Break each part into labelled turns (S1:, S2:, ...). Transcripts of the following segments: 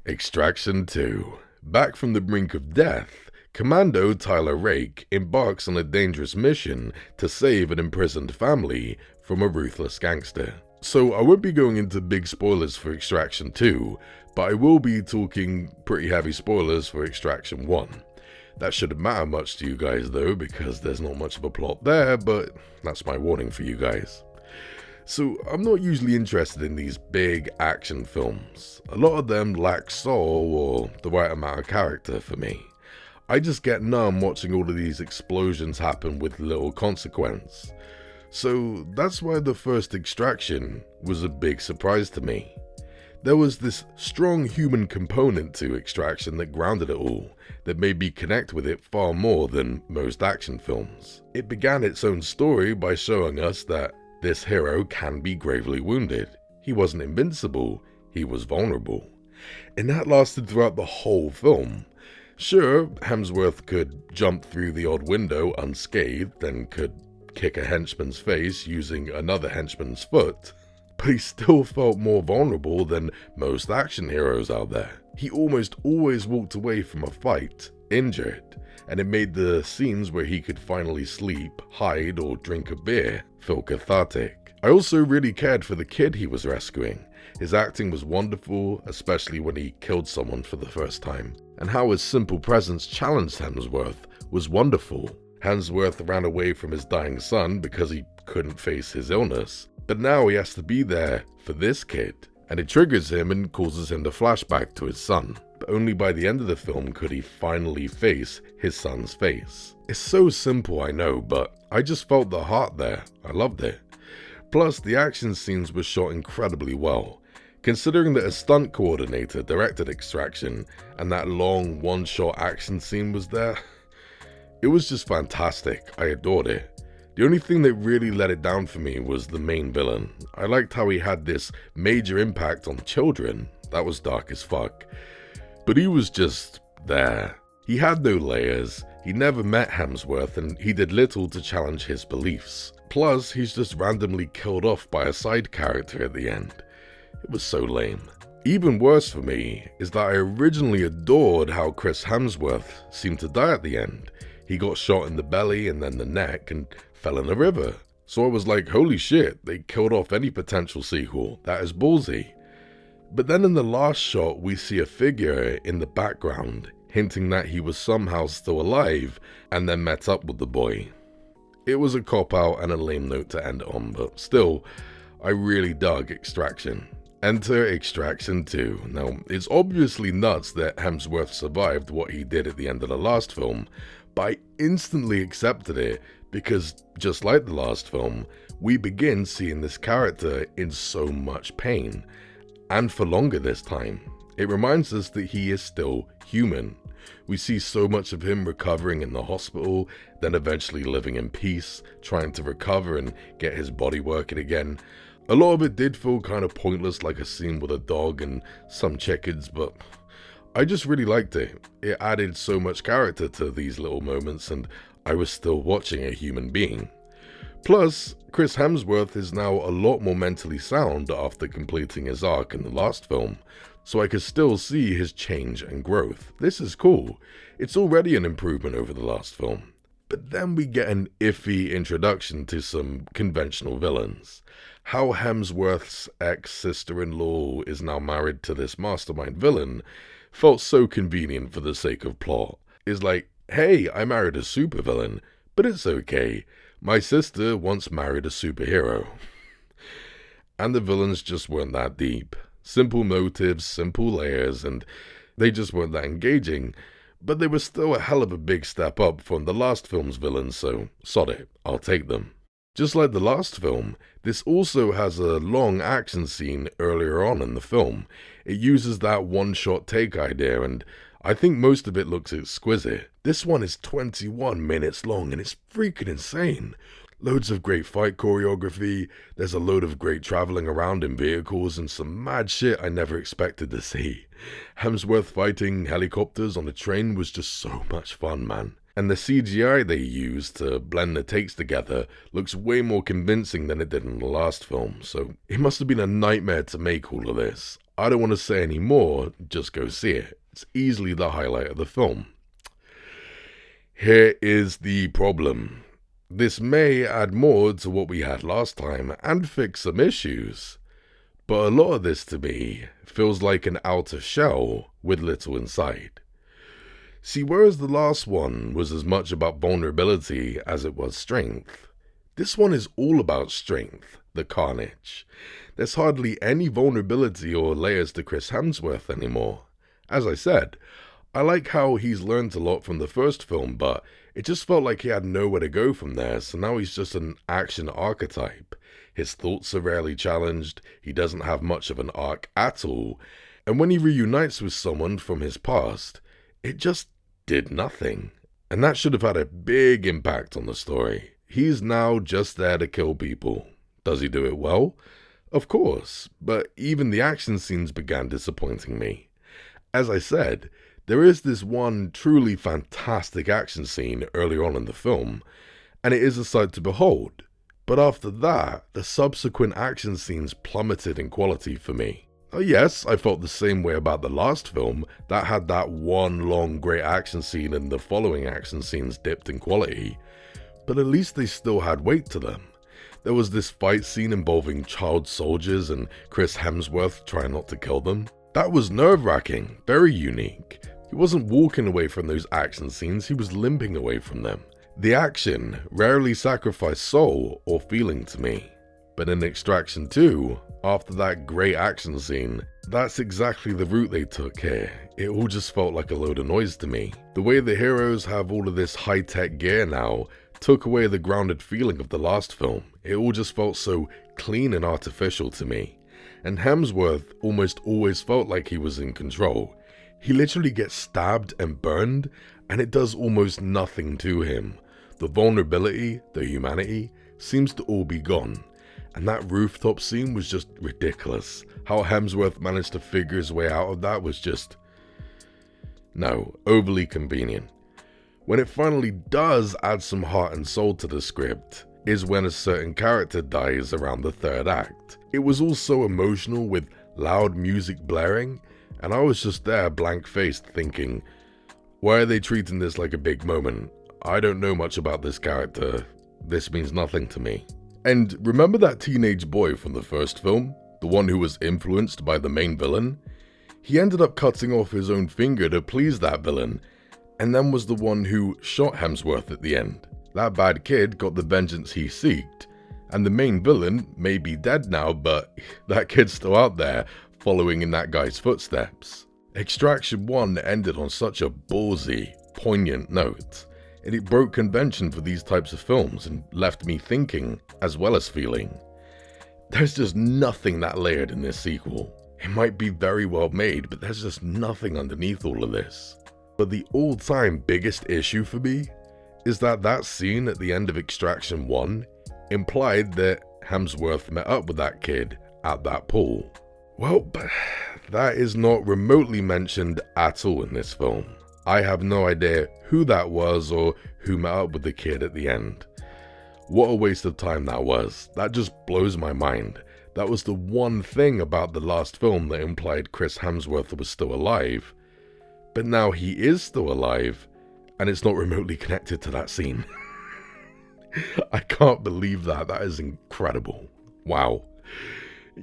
S1: Extraction 2. Back from the brink of death, Commando Tyler Rake embarks on a dangerous mission to save an imprisoned family from a ruthless gangster. So I won't be going into big spoilers for Extraction 2, but I will be talking pretty heavy spoilers for Extraction 1. That shouldn't matter much to you guys though, because there's not much of a plot there, but that's my warning for you guys. So I'm not usually interested in these big action films. A lot of them lack soul or the right amount of character for me. I just get numb watching all of these explosions happen with little consequence. So that's why the first Extraction was a big surprise to me. There was this strong human component to Extraction that grounded it all, that made me connect with it far more than most action films. It began its own story by showing us that this hero can be gravely wounded. He wasn't invincible, he was vulnerable. And that lasted throughout the whole film. Sure, Hemsworth could jump through the odd window unscathed and could kick a henchman's face using another henchman's foot, but he still felt more vulnerable than most action heroes out there. He almost always walked away from a fight, injured, and it made the scenes where he could finally sleep, hide, or drink a beer feel cathartic. I also really cared for the kid he was rescuing. His acting was wonderful, especially when he killed someone for the first time, and how his simple presence challenged Hemsworth was wonderful. Hemsworth ran away from his dying son because he couldn't face his illness, but now he has to be there for this kid, and it triggers him and causes him to flashback to his son. But only by the end of the film could he finally face his son's face. It's so simple, I know, but I just felt the heart there. I loved it. Plus, the action scenes were shot incredibly well. Considering that a stunt coordinator directed Extraction and that long one-shot action scene was there, it was just fantastic. I adored it. The only thing that really let it down for me was the main villain. I liked how he had this major impact on children. That was dark as fuck. But he was just there. He had no layers, he never met Hemsworth, and he did little to challenge his beliefs. Plus, he's just randomly killed off by a side character at the end. It was so lame. Even worse for me is that I originally adored how Chris Hemsworth seemed to die at the end. He got shot in the belly and then the neck and fell in the river. So I was like, holy shit, they killed off any potential sequel. That is ballsy. But then in the last shot, we see a figure in the background, hinting that he was somehow still alive and then met up with the boy. It was a cop-out and a lame note to end it on, but still, I really dug Extraction. Enter Extraction 2. Now, it's obviously nuts that Hemsworth survived what he did at the end of the last film, but I instantly accepted it because, just like the last film, we begin seeing this character in so much pain, and for longer this time. It reminds us that he is still human. We see so much of him recovering in the hospital, then eventually living in peace, trying to recover and get his body working again. A lot of it did feel kind of pointless, like a scene with a dog and some chickens, but I just really liked it. It added so much character to these little moments, and I was still watching a human being. Plus, Chris Hemsworth is now a lot more mentally sound after completing his arc in the last film, so I could still see his change and growth. This is cool. It's already an improvement over the last film. But then we get an iffy introduction to some conventional villains. How Hemsworth's ex-sister-in-law is now married to this mastermind villain felt so convenient for the sake of plot. It's like, hey, I married a supervillain, but it's okay. My sister once married a superhero. And the villains just weren't that deep. Simple motives, simple layers, and they just weren't that engaging. But they were still a hell of a big step up from the last film's villains, so sod it, I'll take them. Just like the last film, this also has a long action scene earlier on in the film. It uses that one-shot take idea, and I think most of it looks exquisite. This one is 21 minutes long, and it's freaking insane. Loads of great fight choreography, there's a load of great traveling around in vehicles, and some mad shit I never expected to see. Hemsworth fighting helicopters on a train was just so much fun, man. And the CGI they used to blend the takes together looks way more convincing than it did in the last film, so it must have been a nightmare to make all of this. I don't want to say any more, just go see it. It's easily the highlight of the film. Here is the problem. This may add more to what we had last time and fix some issues, but a lot of this to me feels like an outer shell with little inside. See, whereas the last one was as much about vulnerability as it was strength, this one is all about strength, the carnage. There's hardly any vulnerability or layers to Chris Hemsworth anymore. As I said, I like how he's learned a lot from the first film, but it just felt like he had nowhere to go from there, so now he's just an action archetype. His thoughts are rarely challenged, he doesn't have much of an arc at all, and when he reunites with someone from his past, it just did nothing. And that should have had a big impact on the story. He's now just there to kill people. Does he do it well? Of course, but even the action scenes began disappointing me. As I said, there is this one truly fantastic action scene early on in the film, and it is a sight to behold. But after that, the subsequent action scenes plummeted in quality for me. Yes, I felt the same way about the last film that had that one long great action scene and the following action scenes dipped in quality, but at least they still had weight to them. There was this fight scene involving child soldiers and Chris Hemsworth trying not to kill them. That was nerve-wracking, very unique. He wasn't walking away from those action scenes, he was limping away from them. The action rarely sacrificed soul or feeling to me. But in Extraction 2, after that great action scene, that's exactly the route they took here. It all just felt like a load of noise to me. The way the heroes have all of this high-tech gear now took away the grounded feeling of the last film. It all just felt so clean and artificial to me. And Hemsworth almost always felt like he was in control. He literally gets stabbed and burned, and it does almost nothing to him. The vulnerability, the humanity, seems to all be gone. And that rooftop scene was just ridiculous. How Hemsworth managed to figure his way out of that was just... no, overly convenient. When it finally does add some heart and soul to the script, is when a certain character dies around the third act. It was all so emotional with loud music blaring, and I was just there blank-faced thinking, why are they treating this like a big moment? I don't know much about this character. This means nothing to me. And remember that teenage boy from the first film? The one who was influenced by the main villain? He ended up cutting off his own finger to please that villain, and then was the one who shot Hemsworth at the end. That bad kid got the vengeance he sought, and the main villain may be dead now, but that kid's still out there, following in that guy's footsteps. Extraction 1 ended on such a ballsy, poignant note. And it broke convention for these types of films and left me thinking, as well as feeling. There's just nothing that layered in this sequel. It might be very well made, but there's just nothing underneath all of this. But the all-time biggest issue for me is that scene at the end of Extraction 1 implied that Hemsworth met up with that kid at that pool. Well, but that is not remotely mentioned at all in this film. I have no idea who that was or who met up with the kid at the end. What a waste of time that was. That just blows my mind. That was the one thing about the last film that implied Chris Hemsworth was still alive. But now he is still alive, and it's not remotely connected to that scene. I can't believe that. That is incredible. Wow.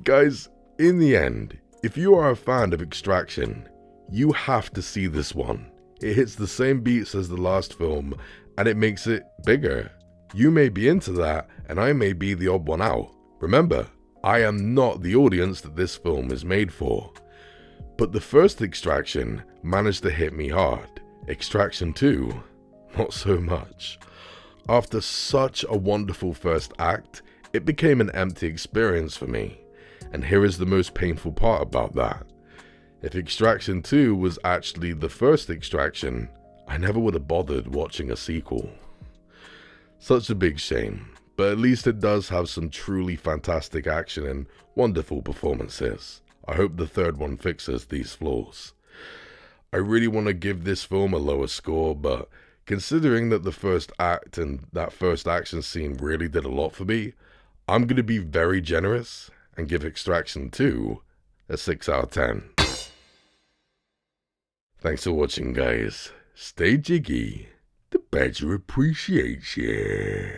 S1: Guys, in the end, if you are a fan of Extraction, you have to see this one. It hits the same beats as the last film, and it makes it bigger. You may be into that, and I may be the odd one out. Remember, I am not the audience that this film is made for. But the first Extraction managed to hit me hard. Extraction 2, not so much. After such a wonderful first act, it became an empty experience for me. And here is the most painful part about that. If Extraction 2 was actually the first Extraction, I never would have bothered watching a sequel. Such a big shame, but at least it does have some truly fantastic action and wonderful performances. I hope the third one fixes these flaws. I really want to give this film a lower score, but Considering that the first act and that first action scene really did a lot for me, I'm going to be very generous and give Extraction 2 a 6 out of 10. Thanks for watching, guys. Stay jiggy. The Badger appreciates you.